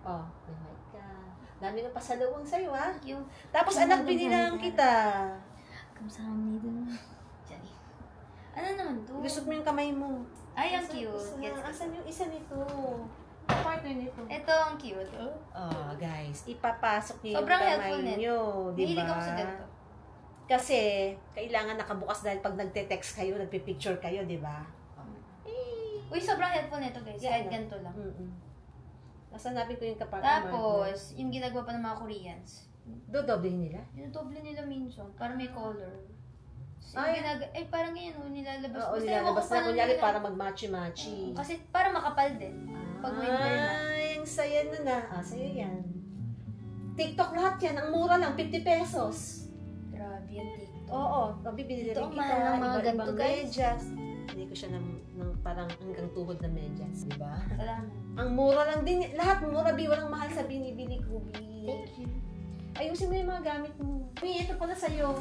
Oh, my God. Dami ng pasalubong sa'yo, ha? Thank you. Tapos, anak, binilang kita. Kamsahamnida. Diyan. Ano naman to? Gusto mo yung kamay mo. Ay, ang cute. Gets ko. Asan yung isa nito? Partner nito. Ito ang cute. Oh, guys, ipapasok niyo Sobrang yung helpful kamay nito. niyo, di ba? Mahilig ako sa ganito. Kasi, kailangan nakabukas dahil pag nagte-text kayo, nagpipicture kayo, di ba? Uy, sobrang helpful nito, guys. Yeah, Kahit no? ganito lang. Nasanapin ko yung kapartner. Tapos, yung ginagawa pa ng mga Koreans. Dodoblehin nila? Yung doble nila minsan. Para may color. Ay. Ay, parang ngayon, nilalabas. Oo, Basta nilalabas ewan ko na. paano Kunyari, nila- para mag-matchy-matchy. Kasi para makapal din. Pag winter na. Ay, ang saya na na. Sa'yo yan. TikTok lahat yan. Ang mura lang, 50 pesos. Grabe yung TikTok. Oo, bibili Ito rin ang kita. mahal ng mga Iba-ibang ganito, guys. medyas. Hindi ko siya ng parang hanggang tuhod na medyas, di ba? Salamat. Ang mura lang din. Lahat mura, Bi. Walang mahal sa binibili ko, Bi. Thank you. Ayusin mo yung mga gamit mo. Bi, ito pala sa'yo.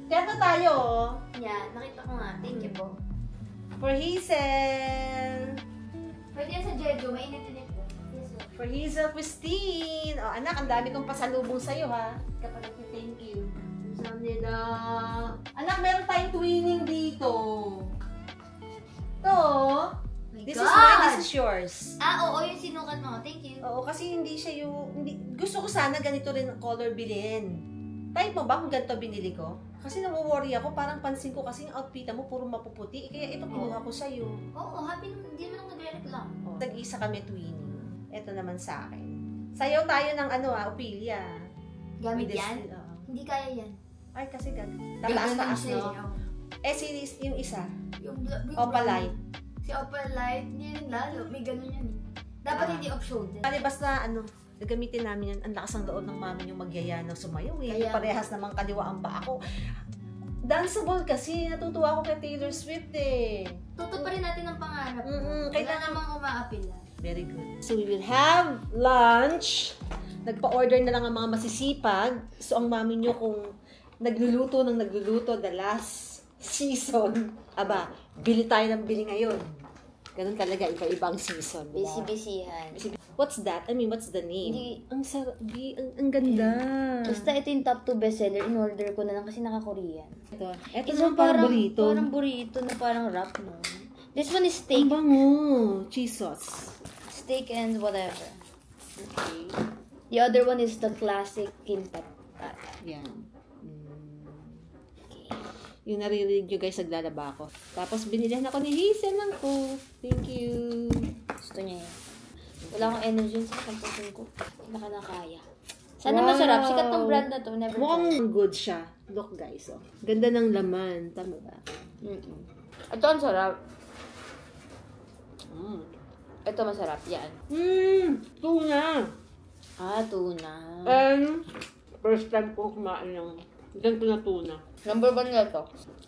Teto tayo, oh. Yan, nakita ko nga. Thank you po. For Hazel. Pwede yan sa Jeju, mainit-init po. Yes, sir. For Hazel Christine. Oh, anak, ang dami kong pasalubong sa'yo, ha? Kapag thank you. Sabi nila. Anak, meron tayong twinning dito. To. This is mine, this is yours. Oo, yung sinukat mo. Thank you. Oo, kasi hindi siya yung... gusto ko sana ganito rin ang color bilhin. Type mo ba kung ganito binili ko? Kasi nawo-worry ako, parang pansin ko kasi yung outfit mo puro mapuputi. Kaya ito kinuha ko sa'yo. Oo, happy naman. Hindi naman ako nagre-reklamo. Oh. Tag-isa kami twinning. Ito naman sa akin. Sayaw tayo ng Ophelia. Gamit With this- yan? oo. Hindi kaya yan. Ay, kasi tataas-taas, no? Eh, yung isa. Yung Opalite. Si Opalite, hindi rin lalo. May ganun yan eh. Dapat hindi off-shoulder. Kali basta, gagamitin namin yan. Ang lakas ng loob ng mami yung magyaya ng sumayaw. Eh. Kaya- Parehas namang kaliwa ang pa ako. Danceable kasi. Natutuwa ako kay Taylor Swift eh. Tuto pa rin natin ang pangarap. Mm-mm, Wala kailangan- namang umaapila. Very good. So, we will have lunch. Nagpa-order na lang ang mga masisipag. So, ang mami nyo kung nagluluto the last season, aba, bili tayo ng bili ngayon. Ganun talaga, iba-ibang season. Diba? Busy-busyhan. What's that? I mean, what's the name? Hindi. Ang sarap, ang ganda. Basta ito yung top 2 bestseller. In-order ko na lang kasi naka-Korean. Ito naman parang burrito. Parang burrito na parang wrap, no? This one is steak. Ang bango. Cheese sauce. Steak and whatever. Okay. The other one is the classic kimbap. Yan. Yung naririnig nyo guys, naglalaba ako. Tapos binilihan ako ni Hazel ng Coke. Thank you. Gusto niya yan. Wala akong energy sa kampusin ko. Hindi ka na kaya. Sana Wow. masarap. Sikat tong brand na to. Never Mukhang good siya. Look guys, oh. Ganda ng laman. Tama ba? Ito ang sarap. Mm. Ito masarap. Yan. Tuna. Tuna. And, first time ko kumain ng ganito na tuna. Number 1 nila to.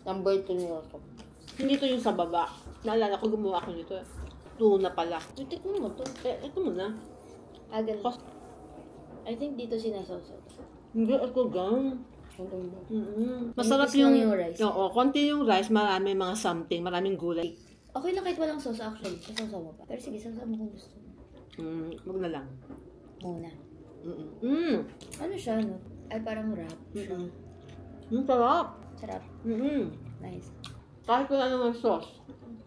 Number 2 nila to. Hindi to yung sa baba. Naalala ko, gumawa ako nito. Tuna pala. Tikman mo to. Ito muna. Ganun. I think dito sinasawsaw. Hindi, ito gang. Masarap Manipis lang yung rice. Oo, konti yung rice, marami mga something, maraming gulay. Okay lang kahit walang sauce actually. Sasawsaw mo pa. Pero sige, sasawsaw mo kung gusto mo. Wag na lang. Muna. Ano siya, no? Ay, parang wrap. Sarap. Sarap. Nice. Kahit wala naman sauce.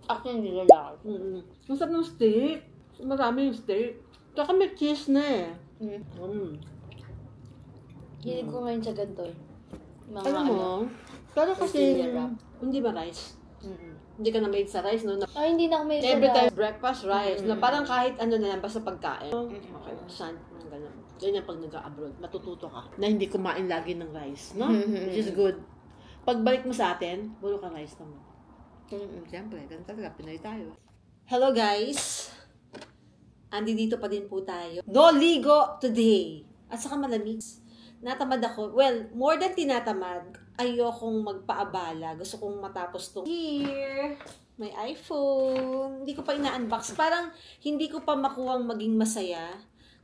Actually, hindi lalaki. Ang sarap ng steak. Marami yung steak. Tsaka may cheese na eh. Hilig ko ngayon sa ganito eh. Mga Alam mo, pero kasi, tortilla wrap. hindi ba rice? Hindi ka na made sa rice, no? Ay, hindi na ako may Every time breakfast rice, na parang kahit ano na lang, basta pagkain. Okay, saan, gano'n. Ganyan pag nag-abroad, matututo ka na hindi kumain lagi ng rice, no? Which is good. Pagbalik mo sa atin, puro ka rice naman. Siyempre, ganun talaga, Pinoy tayo. Hello guys! Andi dito pa din po tayo. No ligo today! At saka malamig. Natamad ako. Well, more than tinatamad, ayokong magpaabala. Gusto kong matapos to. Here, may iPhone. Hindi ko pa ina-unbox. Parang hindi ko pa makuwang maging masaya.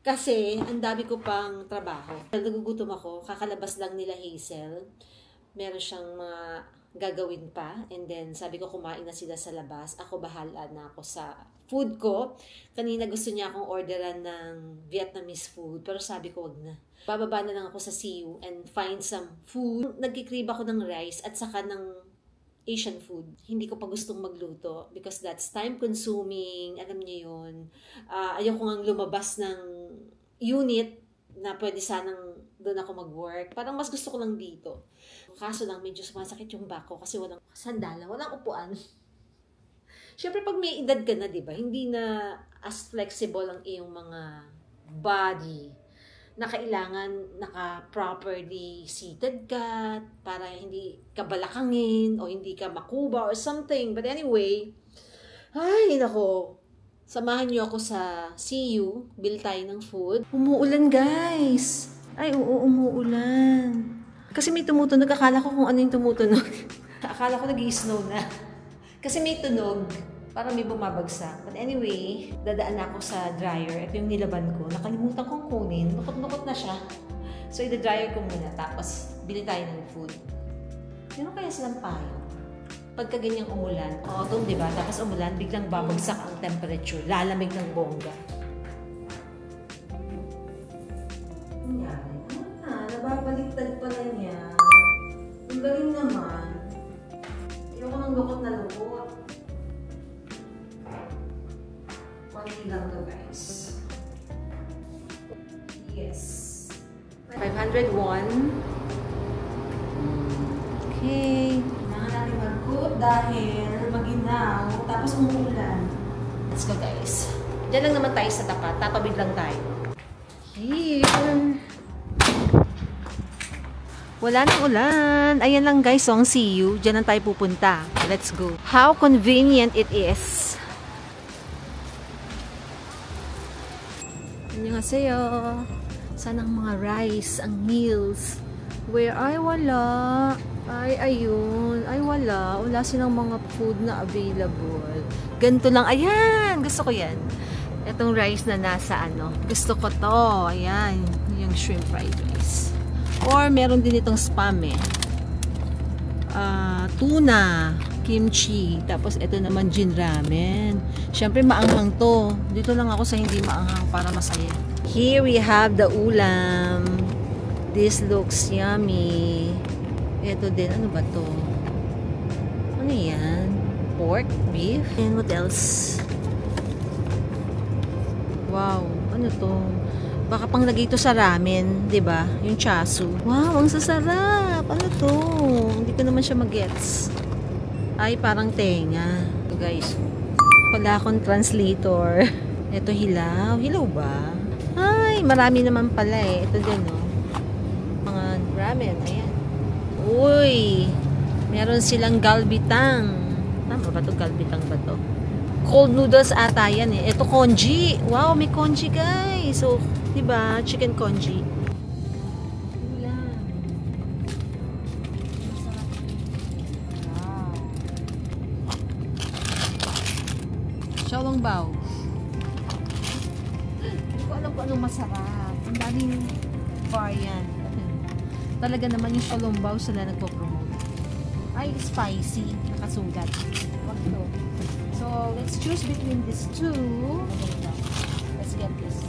Kasi, ang dami ko pang trabaho. Nagugutom ako. Kakalabas lang nila Hazel. Meron siyang mga gagawin pa. And then, sabi ko kumain na sila sa labas. Ako bahala na ako sa food ko. Kanina gusto niya akong orderan ng Vietnamese food. Pero sabi ko wag na. Bababa na lang ako sa CU and find some food. Nagkikrib ako ng rice at saka ng Asian food. Hindi ko pa gustong magluto because that's time-consuming. Alam niyo yun. Ayoko nga lumabas ng unit na pwede sanang doon ako mag-work. Parang mas gusto ko lang dito. Kaso lang, medyo sumasakit yung back ko kasi walang sandalan, walang upuan. Siyempre, pag may edad ka na, di ba, hindi na as flexible ang iyong mga body na kailangan naka-properly seated ka para hindi ka balakangin o hindi ka makuba or something. But anyway, ay, nako. Samahan niyo ako sa CU. Bill tayo ng food. Umuulan, guys. Ay, oo, umuulan. Kasi may tumutunog. Akala ko kung ano yung tumutunog. Akala ko nag-i-snow na. Kasi may tunog. Parang may bumabagsak. But anyway, dadaan ako sa dryer. Ito yung nilaban ko. Nakalimutan kong kunin. Nukot-nukot na siya. So, i-dryer ko muna. Tapos, bili tayo ng food. Meron kaya silang payo? Pagka ganyang umulan, autumn, di ba? Tapos umulan, biglang babagsak ang temperature. Lalamig ng bongga. Nangyari. Nababaliktad pala niya. Ang galing naman. Ayoko ng lukot na lukot. Konti lang to, guys. Yes. 501. Okay. Kailangan natin mag-cook dahil maginaw. Tapos umuulan. Let's go, guys. Diyan lang naman tayo sa tapat. Tatawid lang tayo. Here. Wala nang ulan. Ayan lang, guys. So, ang CU. Diyan lang tayo pupunta. Let's go. How convenient it is. Annyeonghaseyo. Saan ang mga rice, ang meals? Where? Ay, wala. Ay, ayun. Ay, wala. Wala silang mga food na available. Ganito lang. Ayan! Gusto ko yan. Itong rice na nasa ano. Gusto ko to. Ayan. Yung shrimp fried rice. Or, meron din itong spam eh. Tuna. Kimchi. Tapos, ito naman gin ramen. Siyempre, maanghang to. Dito lang ako sa hindi maanghang para masaya. Here we have the ulam. This looks yummy. Ito din. Ano ba to? Ano yan? Pork? Beef? And what else? Wow. Ano to? Baka pang lagay ito sa ramen. Diba? Yung chasu. Wow, ang sasarap. Ano to? Hindi ko naman siya mag-gets. Ay, parang tenga. Ito guys. Wala akong translator. Ito hilaw. Hilaw ba? Ay, marami naman pala eh. Ito din oh. Mga ramen. Ayan. Uy! Meron silang galbitang. Tama ba ito? Galbitang ba ito? Cold noodles ata yan eh. Ito congee. Wow, may congee guys. So, Diba? Chicken congee. Xiaolongbao. Hindi ko alam kung anong masarap. Ang daming variant. Talaga naman yung xiaolongbao sila nagpo-promote. Ay, spicy. Nakasugat. Wag to. So, let's choose between these two. Let's get this.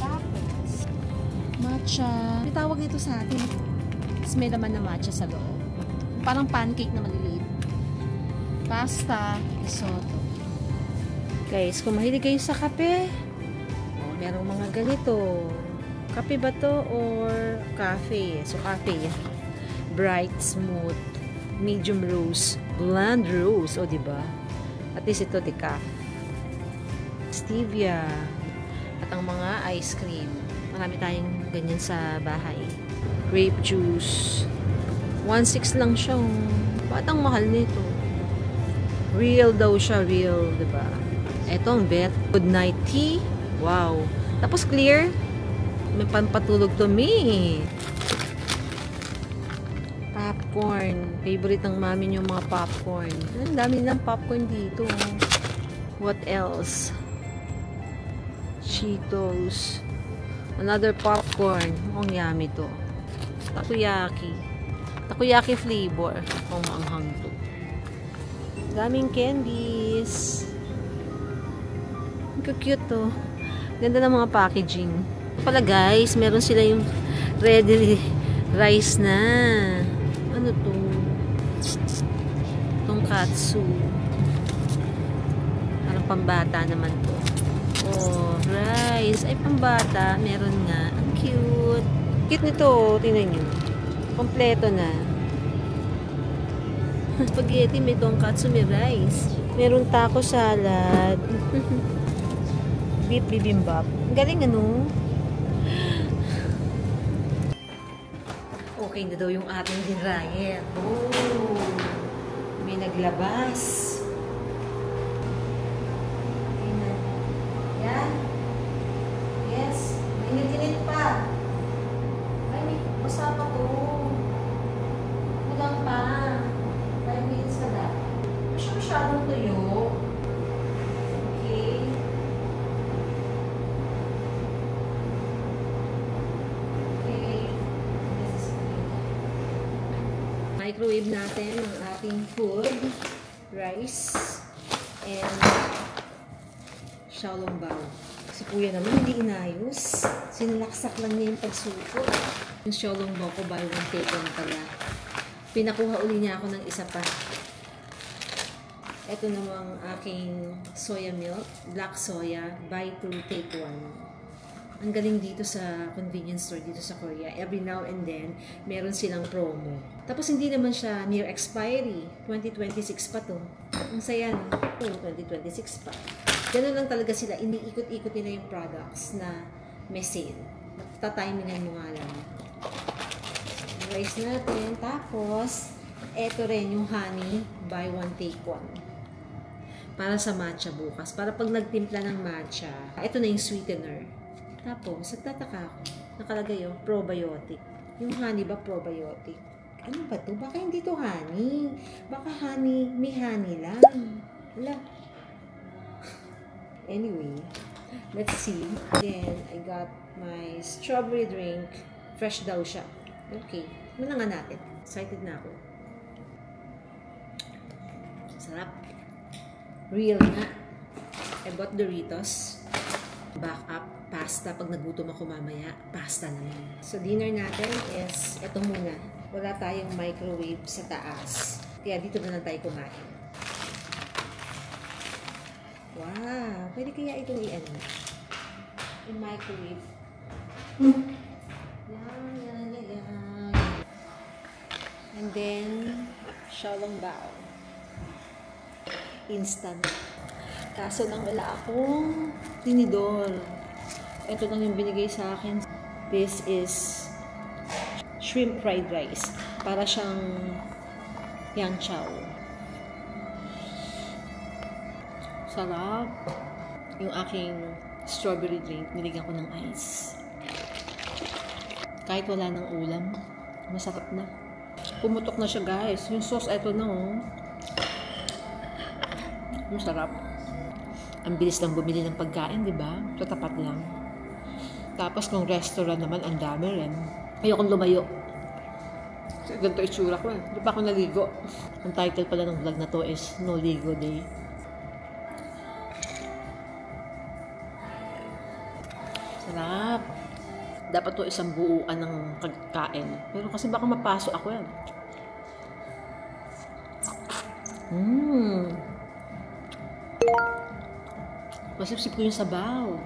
Tapos, matcha. May tawag nito sa atin. Tapos may laman na matcha sa loob. Parang pancake na maliliit. Pasta, risotto. Guys, kung mahilig kayo sa kape, merong mga ganito. Kape ba to or cafe? So, cafe. Bright, smooth, medium roast, blonde roast. O, diba? At least ito, decaf. Stevia. At ang mga ice cream. Marami tayong ganyan sa bahay. Grape juice. 1.6 lang siya. Ba't ang mahal nito? Real daw siya. Real, diba? Ito ang bet. Good night tea. Wow. Tapos clear. May pampatulog to me. Popcorn. Favorite ng mami yung mga popcorn. Ang dami ng popcorn dito. What else? Cheetos. Another popcorn. Mukhang yummy to. Takoyaki. Takoyaki flavor. Mukhang maanghang to. Daming candies. Ang cute to. Ganda ng mga packaging. Pala guys, meron sila yung ready rice na. Ano to? Tonkatsu. Parang pambata naman to. Oh, rice. Ay, pambata. Meron nga. Ang cute. Cute nito. Tingnan nyo. Kompleto na. Spaghetti, may tonkatsu, may rice. Meron taco salad. Beef bibimbap. Ang galing ano? Okay na daw yung ating dinrayer. Oh! May naglabas. Yan. Yes. Mainit-init pa. Ay, may basa pa to. Kulang pa. 5 minutes na dapat. Masyadong tuyo. Okay. Microwave natin ang ating food, rice, and xiaolongbao. Si kuya naman hindi inayos. Sinalaksak lang niya yung pagsuko. Yung xiaolongbao ko buy one take one pala. Pinakuha uli niya ako ng isa pa. Ito namang aking soya milk, black soya, buy two take one. Ang galing dito sa convenience store dito sa Korea. Every now and then, meron silang promo. Tapos hindi naman siya near expiry. 2026 pa to. Ang saya no? 2026 pa. Ganun lang talaga sila. Iniikot-ikot nila yung products na may sale. Tatimingan mo nga lang. Rice natin. Tapos, eto rin yung honey, buy one take one. Para sa matcha bukas. Para pag nagtimpla ng matcha, ito na yung sweetener. Tapos, nagtataka ako. Nakalagay yung probiotic. Yung honey ba probiotic? Ano ba to? Baka hindi to honey. Baka honey, may honey lang. Wala. Anyway, let's see. Then, I got my strawberry drink. Fresh daw siya. Okay. Muna nga natin. Excited na ako. Sarap. Real nga. I bought Doritos. Backup. Pasta. Pag nagutom ako mamaya, pasta naman. So, dinner natin is, eto muna. Wala tayong microwave sa taas. Kaya dito na lang tayo kumain. Wow! Pwede kaya itong i-ano? I-microwave. Yan. And then, xiaolongbao. Instant. Kaso lang wala akong tinidor. Ito lang yung binigay sa akin. This is shrimp fried rice. Para siyang yang chow. Sarap. Yung aking strawberry drink, nilagyan ko ng ice. Kahit wala ng ulam, masarap na. Pumutok na siya, guys. Yung sauce, eto na, oh. Masarap. Ang bilis lang bumili ng pagkain, di ba? Sa tapat lang. Tapos kung restaurant naman, ang dami rin. Ayokong lumayo. Ganito itsura ko eh. Di pa ako naligo. Ang title pala ng vlog na to is No Ligo Day. Sarap. Dapat to isang buuan ng pagkain. Pero kasi baka mapasok ako yan. Masipsip ko yung sabaw.